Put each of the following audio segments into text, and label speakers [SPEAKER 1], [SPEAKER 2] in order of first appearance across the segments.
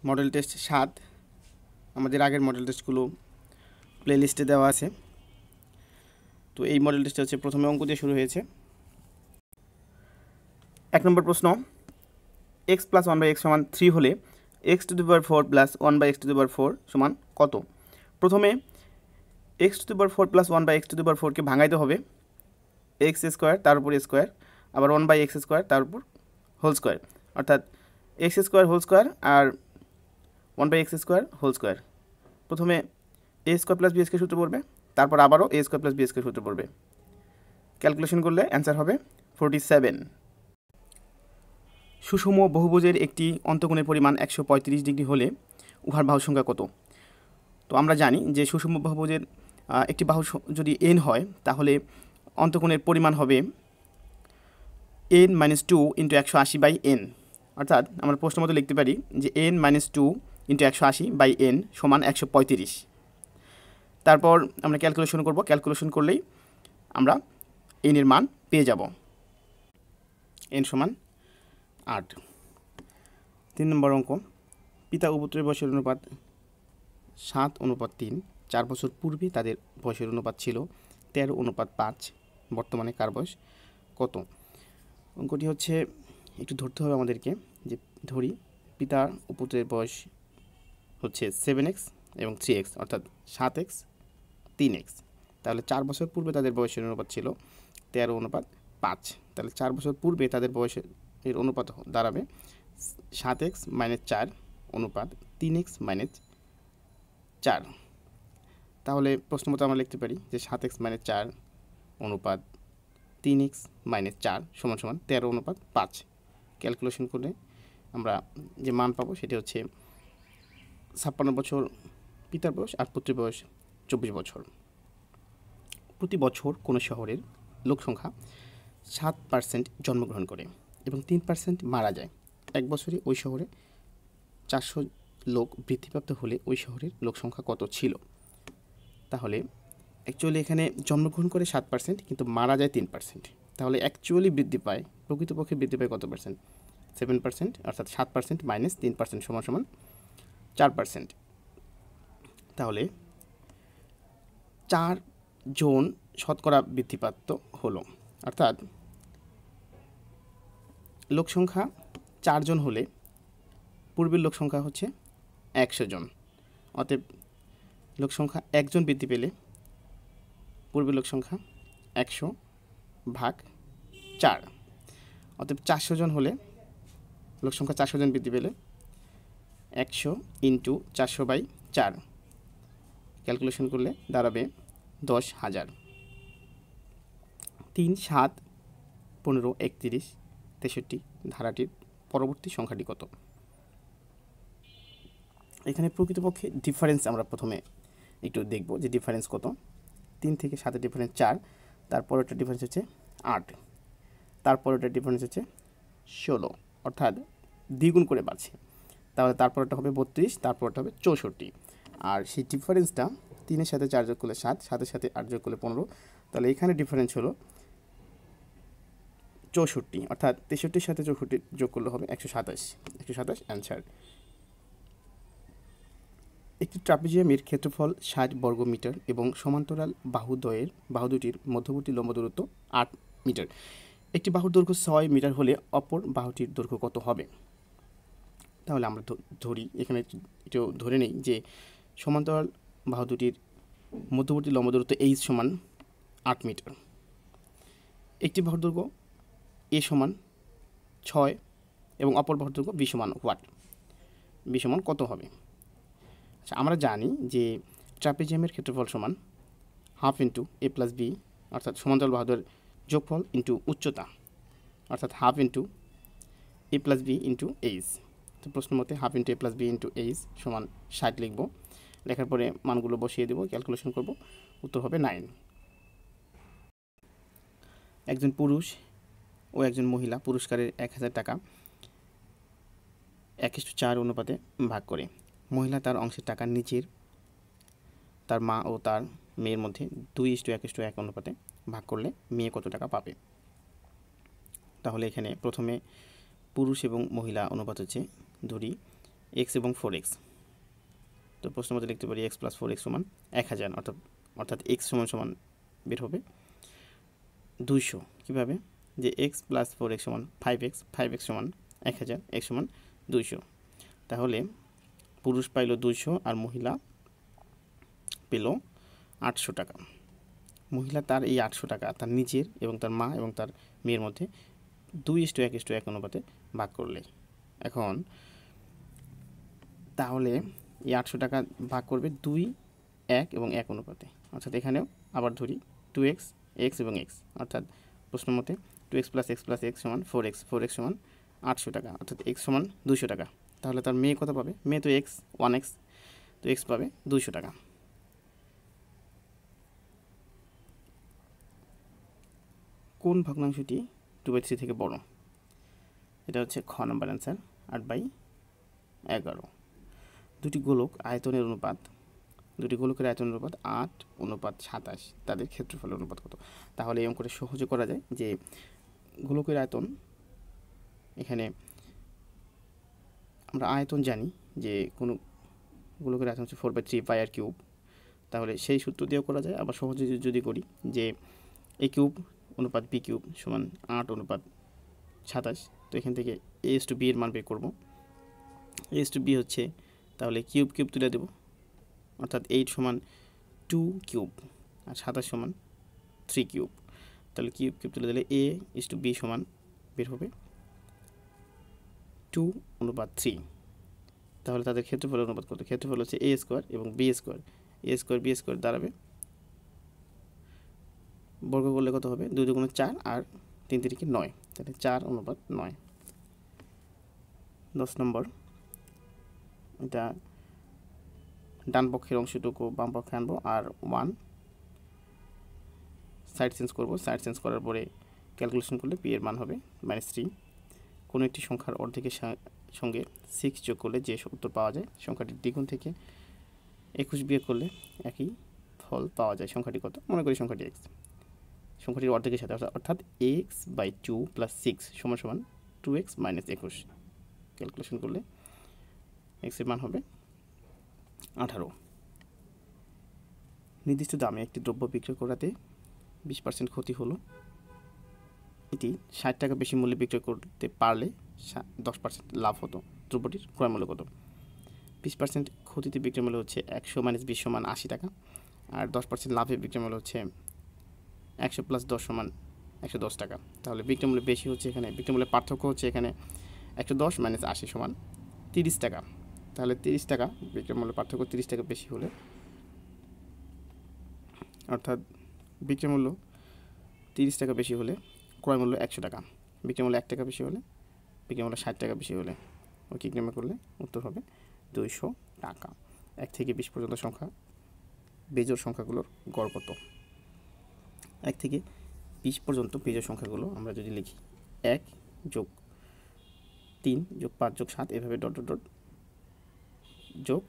[SPEAKER 1] Model test 7 আমাদের আগের model টেস্টগুলো প্লেলিস্টে দেওয়া আছে। তো এই মডেল টেস্টটা হচ্ছে প্রথমে অঙ্ক দিয়ে শুরু হয়েছে। 1 নম্বর প্রশ্ন, x + 1/x = 3 হলে x⁴ + 1/x⁴ সমান কত? প্রথমে x⁴ + 1/x⁴ কে ভাঙাইতে হবে x² তার উপর স্কোয়ার, আবার 1/x² তার উপর হোল স্কোয়ার, অর্থাৎ x² হোল স্কোয়ার আর 1/x² হোল স্কোয়ার। প্রথমে a² + b² সূত্র পড়বে, তারপর আবারও a² + b² সূত্র পড়বে। ক্যালকুলেশন করলে অ্যান্সার হবে 47। সুষম বহুভুজের একটি অন্তকোণের পরিমাণ 135 ডিগ্রি হলে উহার বাহু সংখ্যা কত? তো আমরা জানি যে সুষম বহুভুজের একটি বাহু যদি n হয় তাহলে অন্তকোণের পরিমাণ হবে n - 2 × 180/n, অর্থাৎ আমরা প্রশ্ন মতো লিখতে পারি যে n - 2 × 180/n সমান 135। তারপর আমরা ক্যালকুলেশন করব, ক্যালকুলেশন করলেই আমরা n এর মান পেয়ে যাব, n সমান 8। 3 নম্বর অঙ্ক, পিতা ও পুত্রের বয়সের অনুপাত 7:3। 4 বছর পূর্বে তাদের বয়সের অনুপাত ছিল 13:5। বর্তমানে কার বয়স কত? অঙ্কটি হচ্ছে একটু ধরতে হবে আমাদেরকে, যে ধরি পিতা ও পুত্রের বয়স হচ্ছে 7x এবং 3x, অর্থাৎ 7x 3x। তাহলে 4 বছর পূর্বে তাদের বয়সের অনুপাত ছিল 13:5। তাহলে 4 বছর পূর্বে তাদের বয়সের অনুপাত দাঁড়াবে 7x - 4 অনুপাত 3x - 4। তাহলে প্রশ্ন মতো আমরা লিখতে পারি যে 7x - 4 অনুপাত 3x - 4 = 13:5। ক্যালকুলেশন করলে আমরা যে মান পাবো সেটা হচ্ছে 56 বছর পিতার বয়স আর পুত্রের বয়স 24 বছর। প্রতি বছর কোনো শহরের লোক সংখ্যা 7% জন্মগ্রহণ করে এবং 3% মারা যায়। এক বছরে ওই শহরে 400 লোক বৃদ্ধিপ্রাপ্ত হলে ওই শহরের লোক সংখ্যা কত ছিল? তাহলে অ্যাকচুয়ালি এখানে জন্মগ্রহণ করে 7% কিন্তু মারা যায় 3%। তাহলে অ্যাকচুয়ালি বৃদ্ধি পায়, প্রকৃতপক্ষে বৃদ্ধি পায় কত পার্সেন্ট? 7%, অর্থাৎ 7% - 3% সমান 4%। তাহলে 4 জন শতকরা বৃদ্ধিপ্রাপ্ত হলো, অর্থাৎ লোক সংখ্যা 4 জন হলে পূর্বের লোক সংখ্যা হচ্ছে 100 জন। অতএব লোক সংখ্যা 1 জন বৃদ্ধি পেলে পূর্বের লোক সংখ্যা 100/4। অতএব 400 জন হলে লোক সংখ্যা 400 জন বৃদ্ধি পেলে 100 × 400/4। ক্যালকুলেশন করলে দাঁড়াবে 10,000। 3, 7, 15, 31, 63 ধারাটির পরবর্তী সংখ্যাটি কত? এখানে প্রকৃতপক্ষে ডিফারেন্স আমরা প্রথমে একটু দেখব যে ডিফারেন্স কত। 3 থেকে 7-এর ডিফারেন্স 4, তারপরেরটা ডিফারেন্স হচ্ছে 8, তারপরেরটা ডিফারেন্স হচ্ছে 16, অর্থাৎ দ্বিগুণ করে বাড়ছে। তাহলে তারপরটা হবে 32, তারপরটা হবে 64। আর সেই ডিফারেন্সটা 3-এর সাথে 4 যোগ করলে 7, 7-এর সাথে 8 যোগ করলে 15। তাহলে এখানে ডিফারেন্স হলো 64, অর্থাৎ 63-র সাথে 64 যোগ করলে হবে 127। 127 অ্যান্সার। একটি ট্রাপিজিয়ামের ক্ষেত্রফল 60 বর্গমিটার এবং সমান্তরাল বাহু দুটির মধ্যবর্তী লম্ব দূরত্ব 8 মিটার। একটি বাহুর দৈর্ঘ্য 6 মিটার হলে অপর বাহুটির দৈর্ঘ্য কত হবে? তাহলে আমরা ধরি, এখানে একটু ধরে নেই যে সমান্তরাল বাহু দুটির মধ্যবর্তী লম্ব দূরত্ব h সমান 8 মিটার। একটি বাহুর দৈর্ঘ্য a সমান 6 এবং অপর বাহুর দৈর্ঘ্য b সমান হোয়াট? b সমান কত হবে? আচ্ছা, আমরা জানি যে ট্রাপিজিয়ামের ক্ষেত্রফল সমান হাফ ইন্টু a + b, অর্থাৎ সমান্তরাল বাহুদের যোগফল ইন্টু উচ্চতা, অর্থাৎ half into a + b into h। তো প্রশ্ন মতে half into a + b into h সমান 60 লিখব। লেখার পরে মানগুলো বসিয়ে দেবো, ক্যালকুলেশন করব, উত্তর হবে 9। একজন পুরুষ ও একজন মহিলা পুরস্কারের 1000 টাকা 1:4 অনুপাতে ভাগ করে। মহিলা তার অংশের টাকা নিচের তার মা ও তার মেয়ের মধ্যে 2:1:1 অনুপাতে ভাগ করলে মেয়ে কত টাকা পাবে? তাহলে এখানে প্রথমে পুরুষ এবং মহিলা অনুপাত হচ্ছে, ধরি এক্স এবং 4x। তো প্রশ্ন মধ্যে লিখতে পারি এক্স প্লাস 4x সমান 1000, অর্থাৎ এক্স সমান সমান বের হবে 200। কীভাবে? যে এক্স প্লাস 4x সমান 5x, 5x সমান 1000, এক্স সমান 200। তাহলে পুরুষ পাইল 200 আর মহিলা পেল 800 টাকা। মহিলা তার এই 800 টাকা তার নিজের এবং তার মা এবং তার মেয়ের মধ্যে 2:1:1 অনুপাতে ভাগ করলে, এখন তাহলে এই 800 টাকা ভাগ করবে 2, 1 এবং 1 অনুপাতে, অর্থাৎ এখানেও আবার ধরি 2x, x এবং x, অর্থাৎ প্রশ্ন মতে 2x plus x plus x সমান 4x, 4x সমান 800 টাকা, অর্থাৎ x সমান 200 টাকা। তাহলে তার মেয়ে কত পাবে? মেয়ে তো x, 1x, তো x পাবে 200 টাকা। কোন ভগ্নাংশটি 2/3 থেকে বড়? এটা হচ্ছে খ নম্বর অ্যান্সার, 8/11। দুটি গোলকের আয়তনের অনুপাত 8:27, তাদের ক্ষেত্রফলের অনুপাত কত? তাহলে এই অঙ্কটা সহজে করা যায় যে গোলকের আয়তন, এখানে আমরা আয়তন জানি যে কোনো গোলকের আয়তন হচ্ছে 4/3 পাই আর কিউব, তাহলে সেই সূত্র দিয়েও করা যায়। আবার সহজে যদি করি যে a কিউব অনুপাত b কিউব সমান 8:27, তো এখান থেকে a/b এর মান বের করব। a/b হচ্ছে, তাহলে কিউব কিউব তুলে দেব, অর্থাৎ 8 সমান 2 কিউব আর 27 সমান 3 কিউব। তাহলে কিউব কিউব তুলে দিলে a/b সমান বের হবে 2:3। তাহলে তাদের ক্ষেত্রফলের অনুপাত কত? ক্ষেত্রফল হচ্ছে a স্কোয়ার এবং b স্কোয়ার, b স্কোয়ার দাঁড়াবে, বর্গ করলে কত হবে? 2 × 4 আর 3 × 9, তাহলে 4:9। 10 নম্বর, এটা ডান পক্ষের অংশটুকু বাম পক্ষে আনবো আর 1 সাইড চেঞ্জ করব। সাইড চেঞ্জ করার পরে ক্যালকুলেশন করলে পি এর মান হবে -3। কোনো একটি সংখ্যার অর্ধেকের সঙ্গে 6 যোগ করলে যে উত্তর পাওয়া যায়, সংখ্যাটির দ্বিগুণ থেকে 21 বিয়োগ করলে একই ফল পাওয়া যায়। সংখ্যাটি কত? মনে করি সংখ্যাটি x, সংখ্যাটির অর্ধেকের সাথে, অর্থাৎ x/2 + 6 = 2x - 21। ক্যালকুলেশন করলে x এর মান হবে 18। নির্দিষ্ট দামে একটি দ্রব্য বিক্রয় করাতে 20% ক্ষতি হলো, এটি 60 টাকা বেশি মূল্যে বিক্রয় করতে পারলে 10% লাভ হতো। দ্রব্যটির ক্রয় মূল্য কত? 20% ক্ষতিতে বিক্রয় মূল্য হচ্ছে 100 - 20 = 80 টাকা, আর 10% লাভে বিক্রয় মূল্য হচ্ছে 100 + 10 = 110 টাকা। তাহলে বিক্রয় মূল্য বেশি হচ্ছে, এখানে বিক্রয় মূল্যের পার্থক্য হচ্ছে এখানে 110 - 80 = 30 টাকা। তাহলে 30 টাকা বিক্রয় মূল্যের পার্থক্য 30 টাকা বেশি হলে, অর্থাৎ বিক্রয় মূল্য 30 টাকা বেশি হলে ক্রয় মূল্য 100 টাকা, বিক্রয় মূল্য 1 টাকা বেশি হলে, বিক্রয় মূল্য 60 টাকা বেশি হলে, ওকে ক্রমে করলে উত্তর হবে 200 টাকা। 1 থেকে 20 পর্যন্ত সংখ্যা, বেজোড় সংখ্যাগুলোর গড় কত? 1 থেকে 20 পর্যন্ত বেজোড় সংখ্যাগুলো আমরা যদি লিখি 1 + 3 + 5 + 7 এভাবে ডট ডট ডট যোগ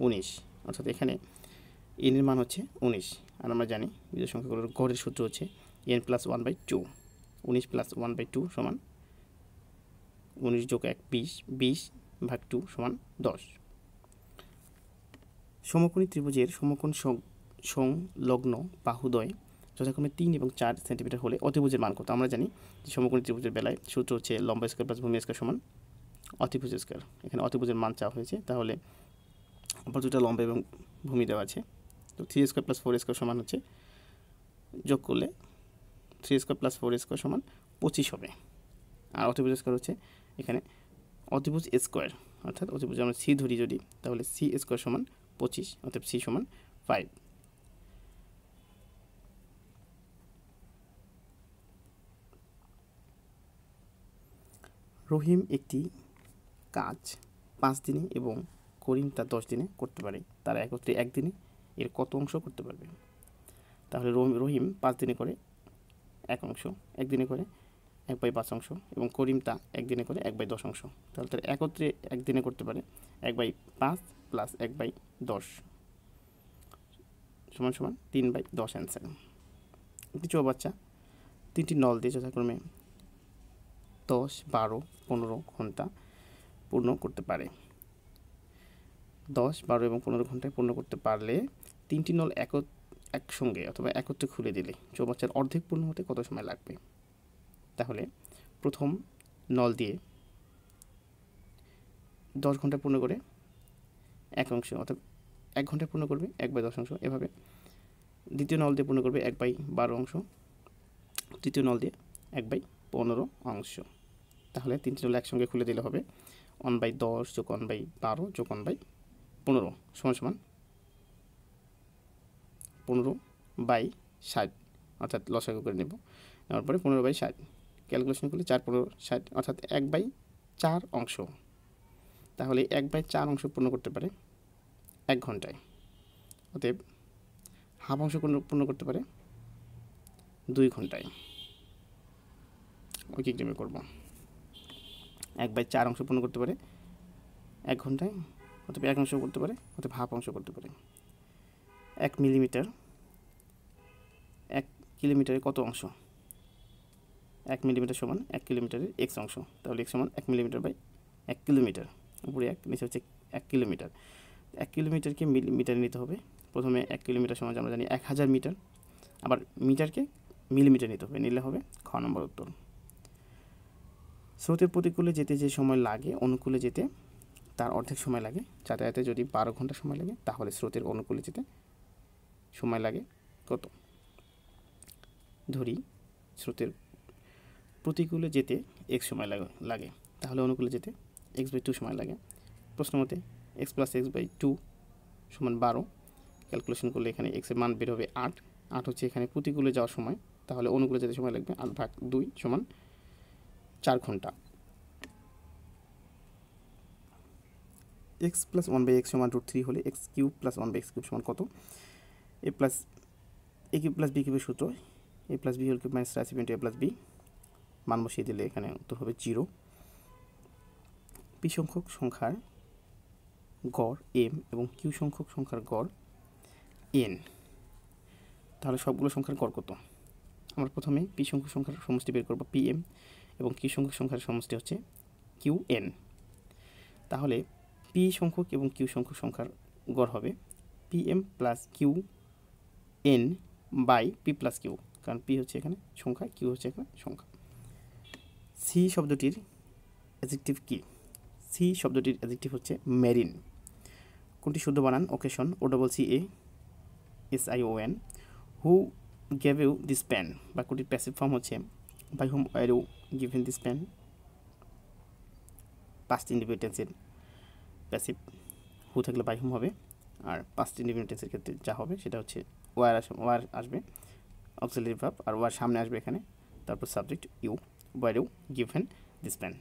[SPEAKER 1] 19, অর্থাৎ এখানে n এর মান হচ্ছে 19, আর আমরা জানি বিজোড় সংখ্যাগুলোর গড়ের সূত্র হচ্ছে n + 1/2। 19 + 1/2 = 19 + 1 20, 20/2 = 10। সমকোণী ত্রিভুজের সমকোণ সংলগ্ন বাহুদ্বয় যথাক্রমে 3 এবং 4 সেন্টিমিটার হলে অতিভুজের মান কত? আমরা জানি যে সমকোণী ত্রিভুজের বেলায় সূত্র হচ্ছে লম্ব স্কয়ার প্লাস ভূমি স্কয়ার সমান অতিভুজ স্কয়ার। এখানে অতিভুজের মান চাওয়া হয়েছে, তাহলে আবার দুটো লম্ব এবং ভূমি দেওয়া আছে, তো 3² + 4² সমান হচ্ছে, যোগ করলে 3² + 4² সমান 25 হবে। আর অতিভুজ স্কয়ার হচ্ছে এখানে অতিভুজ স্কয়ার, অর্থাৎ অতিভুজ আমরা সি ধরি যদি, তাহলে c² সমান 25, অর্থাৎ c সমান 5। রহিম একটি কাজ 5 দিনে এবং করিম তা 10 দিনে করতে পারে, তারা একত্রে একদিনে এর কত অংশ করতে পারবে? তাহলে রহিম 5 দিনে করে 1 অংশ, একদিনে করে 1/5 অংশ, এবং করিম তা একদিনে করে 1/10 অংশ। তাহলে তারা একত্রে একদিনে করতে পারে 1/5 + 1/10 = 3/10 অ্যান্সার। একটি চৌবাচ্চা 3টি নল দিয়ে যথাক্রমে 10, 12, 15 ঘন্টা পূর্ণ করতে পারে। 10, 12 এবং 15 ঘন্টায় পূর্ণ করতে পারলে 3টি নল একসঙ্গে অথবা একত্রে খুলে দিলে চৌবাচ্চার অর্ধেক পূর্ণ হতে কত সময় লাগবে? তাহলে প্রথম নল দিয়ে 10 ঘন্টায় পূর্ণ করে 1 অংশ, অর্থাৎ 1 ঘন্টায় পূর্ণ করবে 1/10 অংশ। এভাবে দ্বিতীয় নল দিয়ে পূর্ণ করবে 1/12 অংশ, তৃতীয় নল দিয়ে 1/15 অংশ। তাহলে 3টি নল একসঙ্গে খুলে দিলে হবে 1/10 যোগ 1/12 যোগ 1/15 সমান 15/60, অর্থাৎ লসাগু করে নেব। নেওয়ার পরে 15/60 ক্যালকুলেশন করলে 4 15 60, অর্থাৎ 1/4 অংশ। তাহলে 1/4 অংশ পূর্ণ করতে পারে 1 ঘন্টায়, অতএব হাফ অংশ পূর্ণ করতে পারে 2 ঘন্টায়। ওই ক্রমে করব। 1/4 অংশ পূর্ণ করতে পারে 1 ঘন্টায়, অথবা 1 অংশ করতে পারে, অথবা হাফ অংশ করতে পারে। 1 মিলিমিটার 1 কিলোমিটারে কত অংশ? 1 মিলিমিটার সমান 1 কিলোমিটারের x অংশ। তাহলে x সমান 1 মিলিমিটার বাই 1 কিলোমিটার, উপরে 1 নিচে হচ্ছে 1 কিলোমিটার। 1 কিলোমিটারকে মিলিমিটারে নিতে হবে। প্রথমে 1 কিলোমিটার সমান আমরা জানি 1000 মিটার, আবার মিটারকে মিলিমিটার নিতে হবে, নিলে হবে খ নম্বর উত্তর। স্রোতের প্রতিকূলে যেতে যে সময় লাগে অনুকূলে যেতে তার অর্ধেক সময় লাগে। যাতায়াতে যদি 12 ঘন্টা সময় লাগে তাহলে স্রোতের অনুকূলে যেতে সময় লাগে কত? ধরি স্রোতের প্রতিকূলে যেতে x সময় লাগে, তাহলে অনুকূলে যেতে x/2 সময় লাগে। প্রশ্ন মতে x + x/2 সমান 12। ক্যালকুলেশন করলে এখানে x এর মান বের হবে 8। 8 হচ্ছে এখানে প্রতিকূলে যাওয়ার সময়, তাহলে অনুকূলে যেতে সময় লাগবে 8/2 সমান 4 ঘন্টা। x + 1/x সমান √3 হলে x³ + 1/x³ সমান কত? a কিউব প্লাস বি কিউবের সূত্র a + b whole cube - c * a + b, মান বসিয়ে দিলে এখানে উত্তর হবে 0। p সংখ্যক সংখ্যার গড় m এবং q সংখ্যক সংখ্যার গড় n, তাহলে সবগুলো সংখ্যার গড় কত? আমরা প্রথমে p সংখ্যক সংখ্যার সমষ্টি বের করব pm, এবং q সংখ্যক সংখ্যার সমষ্টি হচ্ছে qn। তাহলে p সংখ্যক এবং q সংখ্যক সংখ্যার গড় হবে pm + qn by p + q, কারণ p হচ্ছে এখানে সংখ্যা, q হচ্ছে এখানে সংখ্যা। c শব্দটির অ্যাডজেক্টিভ কি? c শব্দটির অ্যাডজেক্টিভ হচ্ছে মেরিন। কোনটি শুদ্ধ বানান? Occasion OCCASION। Who gave you this pen, বাক্যটির প্যাসিভ ফর্ম হচ্ছে by whom are you given this pen. Past indefinite টেন্সের প্যাসিভ হু থাকলে বাই হুম হবে, আর পাস্ট ইন্ডিফিনিট টেন্সের ক্ষেত্রে যা হবে সেটা হচ্ছে ওয়ার আসবে অক্সিলারি ভার্ব, আর ওয়ার সামনে আসবে এখানে, তারপর subject you, were you given this pen.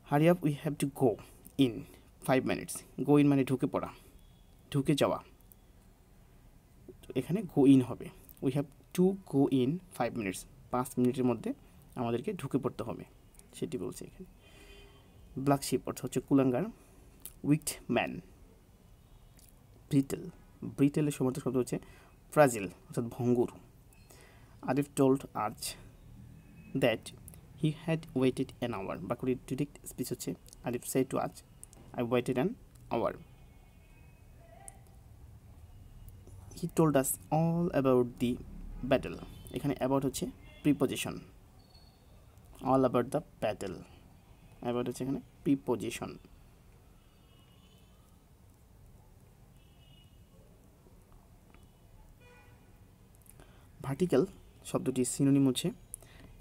[SPEAKER 1] Hurry up we have to go in 5 minutes। Go in মানে ঢুকে পড়া, ঢুকে যাওয়া, এখানে গো ইন হবে। We have to go in 5 minutes, 5 মিনিটের মধ্যে আমাদেরকে ঢুকে পড়তে হবে, সেটি বলছে এখানে। ব্ল্যাক শিপ অর্থ হচ্ছে কুলাঙ্গার। উইকড ম্যান, ব্রিটেল, ব্রিটেলের সমর্থক শব্দ হচ্ছে ফ্রাজিল অর্থাৎ ভঙ্গুর। Arif told us that he had waited an hour, বাক্যটির ডিরেক্ট স্পিচ হচ্ছে Arif said to us I waited an hour. He told us all about the battle. এখানে about হচ্ছে preposition, all about the battle, about হচ্ছে এখানে preposition. Vertical শব্দটির synonym হচ্ছে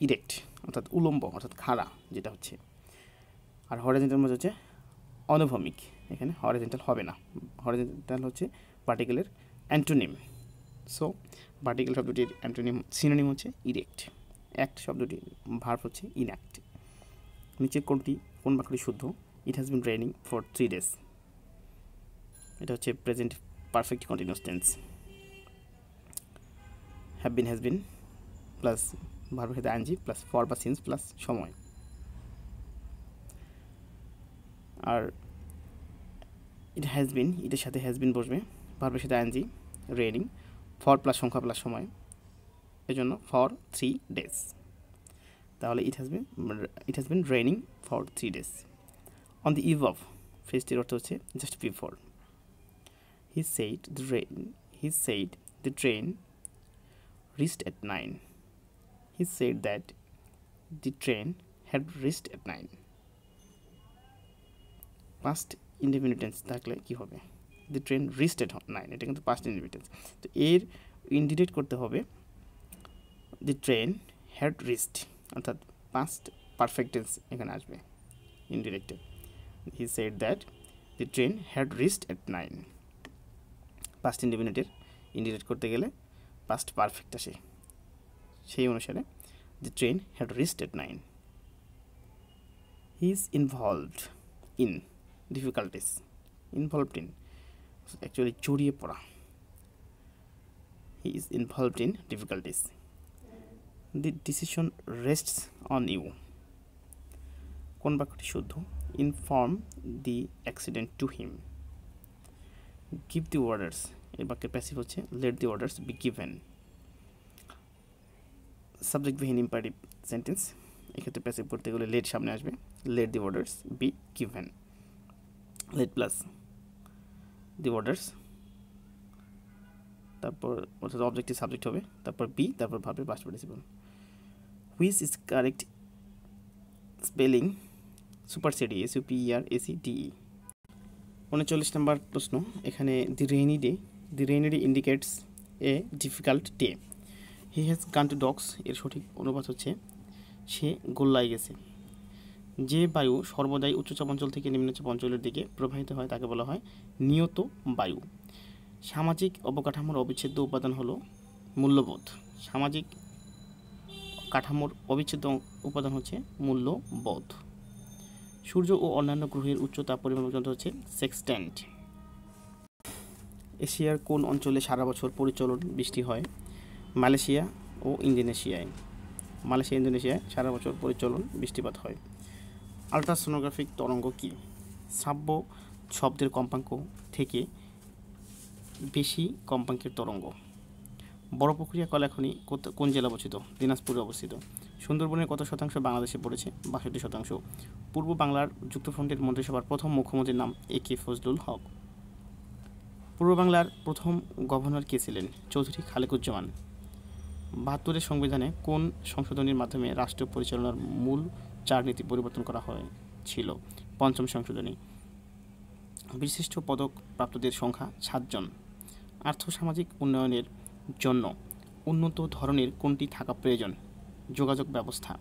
[SPEAKER 1] erect অর্থাৎ উলম্ব অর্থাৎ খাড়া যেটা হচ্ছে, আর হরিজন্টাল মধ্যে হচ্ছে অনুভূমিক। এখানে হরিজন্টাল হবে না, হরিজন্টাল হচ্ছে ভার্টিক্যালের অ্যান্টোনিম। সো ভার্টিক্যাল শব্দটির অ্যান্টোনিম সিনোনিম হচ্ছে ইরেক্ট। অ্যাক্ট শব্দটির ভার্ব হচ্ছে ইনঅ্যাক্ট। নিচে কোন বাক্যটি শুদ্ধ? ইট has been raining for 3 days, এটা হচ্ছে present perfect continuous tense. Have been has been plus ভার্বের সাথে আইএনজি প্লাস ফর বা সিন্স প্লাস সময়। আর ইট হ্যাজ বিন, এটার সাথে হ্যাজ বিন বসবে, ভার্বের সাথে আইএনজি, রেইনিং, ফর প্লাস সংখ্যা প্লাস সময়, এজন্য ফর 3 days। তাহলে it has been raining for 3 days। On the eve of ফ্রেজটির অর্থ হচ্ছে just before. He said the train reached at 9. He said that the train had reached at 9. Past indefinite tense থাকলে কি হবে? The train reached at 9, এটা কিন্তু past indefinite tense। তো এর ইন্ডিকেট করতে হবে the train had reached, অর্থাৎ past perfect tense এখানে আসবে ইনডিরেক্টে। He said that the train had reached at 9। past indefinite এর ইন্ডিকেট করতে গেলে past perfect আসে, সেই অনুসারে the train had reached at 9. He is involved in difficulties, involved in actually জড়িয়ে পড়া। He is involved in difficulties. The decision rests on you, কোন বাক্যটি শুদ্ধ? Inform the accident to him. Give the orders, এই বাক্যের passive হচ্ছে let the orders be given। Subject বিহীন imperative sentence, এক্ষেত্রে প্যাসিভ করতে গেলে let সামনে আসবে, let the orders be given, let plus the orders, তারপর অর্থাৎ অবজেক্টিভ সাবজেক্ট হবে, তারপর বি, তারপর ভার্বের past participle. Which is correct spelling supersede, SUPERACDE। 39 নম্বর প্রশ্ন, এখানে the rainy day indicates a difficult day. He has gone to dogs, এর সঠিক অনুবাদ হচ্ছে সে গোল্লায় গেছে। যে বায়ু সর্বদাই উচ্চচাপ অঞ্চল থেকে নিম্নচাপ অঞ্চলের দিকে প্রবাহিত হয় তাকে বলা হয় নিয়ত বায়ু। সামাজিক অবকাঠামোর অবিচ্ছেদ্য উপাদান হলো মূল্যবোধ। সামাজিক কাঠামোর অবিচ্ছেদ্য উপাদান হচ্ছে মূল্যবোধ। সূর্য ও অন্যান্য গ্রহের উচ্চতা পরিমাপ যন্ত্র হচ্ছে সেক্সট্যান্ট। এশিয়ার কোন অঞ্চলে সারা বছর পরিচলন বৃষ্টি হয়? মালয়েশিয়া ও ইন্দোনেশিয়ায়। ইন্দোনেশিয়ায় সারা বছর পরিচলন বৃষ্টিপাত হয়। আলট্রাসোনোগ্রাফিক তরঙ্গ কি? শ্রাব্য শব্দের কম্পাঙ্ক থেকে বেশি কম্পাঙ্কের তরঙ্গ। বড়পুকুরিয়া কলাখনি কোন জেলা অবস্থিত? দিনাজপুরে অবস্থিত। সুন্দরবনের কত শতাংশ বাংলাদেশে পড়েছে? 62%। পূর্ব বাংলার যুক্তফ্রন্টের মন্ত্রিসভার প্রথম মুখ্যমন্ত্রীর নাম AK ফজলুল হক। পূর্ব বাংলার প্রথম গভর্নর কে ছিলেন? চৌধুরী খালেকুজ্জামান। 72-এর সংবিধানে কোন সংশোধনীর মাধ্যমে রাষ্ট্র পরিচালনার মূল 4 নীতি পরিবর্তন করা হয়েছিল? 5ম সংশোধনী। বিশিষ্ট পদক প্রাপ্তদের সংখ্যা 7 জন। আর্থসামাজিক উন্নয়নের জন্য উন্নত ধরনের কোনটি থাকা প্রয়োজন? যোগাযোগ ব্যবস্থা।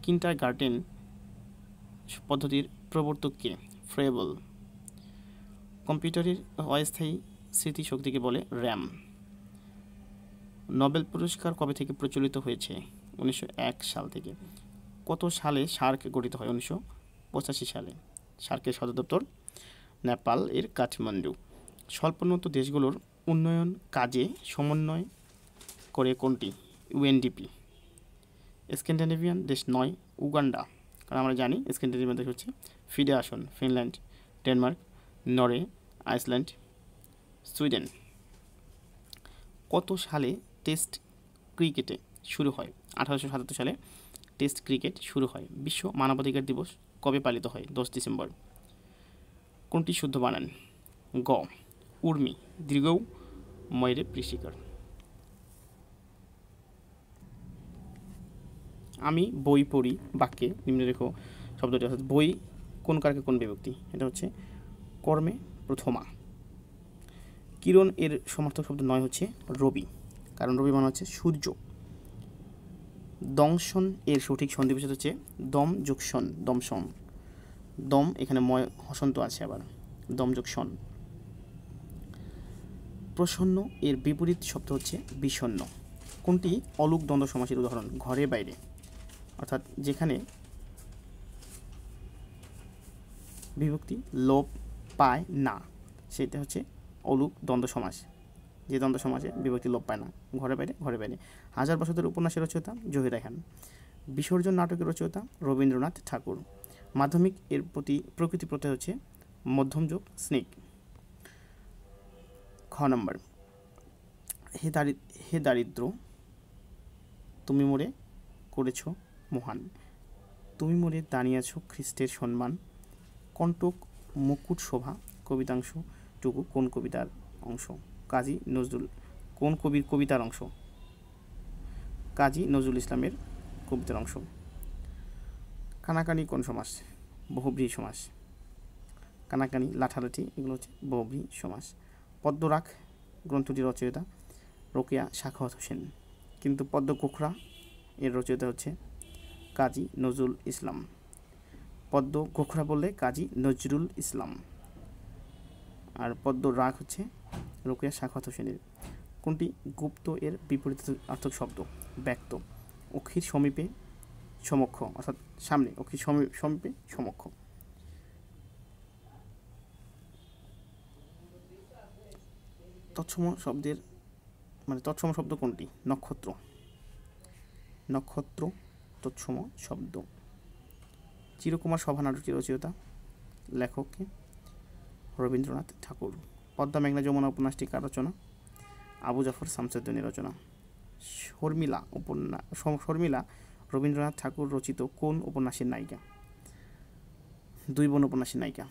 [SPEAKER 1] কিন্ডারগার্টেন পদ্ধতির প্রবর্তক কে? ফ্রেবল। কম্পিউটারের অস্থায়ী স্মৃতিশক্তিকে বলে RAM। নোবেল পুরস্কার কবে থেকে প্রচলিত হয়েছে? 1901 সাল থেকে। কত সালে সার্ক গঠিত হয়? 1985 সালে। সার্কের সদর দপ্তর নেপাল এর কাঠমান্ডু। স্বল্পোন্নত দেশগুলোর উন্নয়ন কাজে সমন্বয় করে কোনটি? UNDP। স্ক্যান্ডিনেভিয়ান দেশ নয় উগান্ডা, কারণ আমরা জানি স্ক্যান্ডিনেভিয়ান দেশ হচ্ছে ফিডে-আসন, Finland, Denmark, Norway, Iceland, Sweden. কত সালে টেস্ট ক্রিকেটে শুরু হয়? 1877 সালে টেস্ট ক্রিকেট শুরু হয়। বিশ্ব মানবাধিকার দিবস কবে পালিত হয়? 10 ডিসেম্বর। কোনটি শুদ্ধ বানান? গ উর্মি, দীর্ঘ ময়রে পৃষিকার। আমি বই পড়ি বাক্যে নিম্নরেখ শব্দটি, অর্থাৎ বই কোন কারকে কোন বিভক্তি? এটা হচ্ছে কর্মে প্রথমা। কিরণ এর সমার্থক শব্দ নয় হচ্ছে রবি, কারণ রবি মানে হচ্ছে সূর্য। দংশন এর সঠিক সন্ধিবিচ্ছেদ হচ্ছে দম যোগ শন, দমশন। দম এখানে ময় হসন্ত আছে, আবার দম যোগ শন। প্রসন্ন এর বিপরীত শব্দ হচ্ছে বিষণ্ণ। কোনটি অলুক দ্বন্দ্ব সমাসের উদাহরণ? ঘরে বাইরে, অর্থাৎ যেখানে বিভক্তি লোপ পায় না সেটা হচ্ছে অলুক দ্বন্দ্ব সমাস। যে দ্বন্দ্ব সমাসে বিভক্তি লোপ পায় না, ঘরে বাইরে, ঘরে বাইরে। 1000 বছরের উপন্যাসের রচয়িতা জহির রায়হান। বিসর্জন নাটকের রচয়িতা রবীন্দ্রনাথ ঠাকুর। মাধ্যমিক এর প্রকৃতি প্রত্যয় হচ্ছে মধ্যম যোগ স্নেক। খ নম্বর, হে দারিদ্র তুমি মোরে করেছ মহান, তুমি মোরে দানিয়েছ খ্রিস্টের সম্মান, কণ্টক মুকুট শোভা কবিতাংশটুকু কোন কবিতার অংশ? কাজী নজরুল। কোন কবির কবিতার অংশ? কাজী নজরুল ইসলামের কবিতার অংশ। কানাকানি কোন সমাস? বহুব্রীহি সমাস। কানাকানি, লাঠালাঠি এগুলো হচ্ছে বহুব্রীহি সমাস। পদ্মরাগ গ্রন্থটির রচয়িতা রোকেয়া সাখাওয়াত হোসেন, কিন্তু পদ্ম গোখরা এর রচয়িতা হচ্ছে কাজী নজরুল ইসলাম। পদ্ম গোখরা বললে কাজী নজরুল ইসলাম, আর পদ্ম রাগ হচ্ছে রোকেয়া সাখাওয়াত হোসেনের। কোনটি গুপ্ত এর বিপরীতার্থক শব্দ? ব্যক্ত। অক্ষির সমীপে সমক্ষ, অর্থাৎ সামনে, অক্ষির সমীপে সমক্ষ। তৎসম শব্দের তৎসম শব্দ কোনটি? নক্ষত্র। নক্ষত্র তৎসম শব্দ। চিরকুমার সভা নাটকটির রচয়িতা লেখককে রবীন্দ্রনাথ ঠাকুর। পদ্মা মেঘনা যমুনা উপন্যাসটি কার রচনা? আবু জাফর শামসুদ্দীনের রচনা। শর্মিলা রবীন্দ্রনাথ ঠাকুর রচিত কোন উপন্যাসের নায়িকা? দুই বোন উপন্যাসের নায়িকা।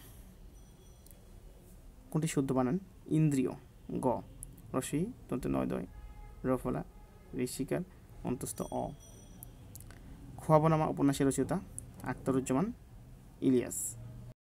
[SPEAKER 1] কোনটি শুদ্ধ বানান? ইন্দ্রিয়। গ। রসই দন্তে নয় দয় রফলা ঋষিকার অন্তস্থ অ। খোয়াবনামা উপন্যাসের রচয়িতা আখতারুজ্জামান ইলিয়াস।